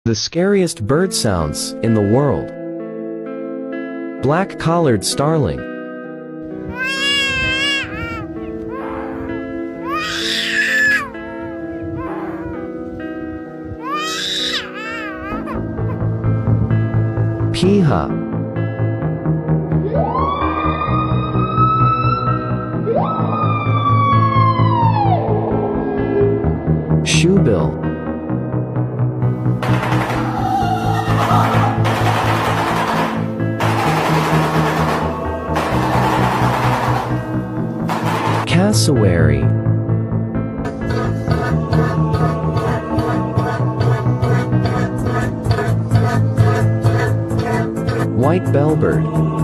The scariest bird sounds in the world. Black-collared starling. Piha. Shoebill. Cassowary. White bellbird.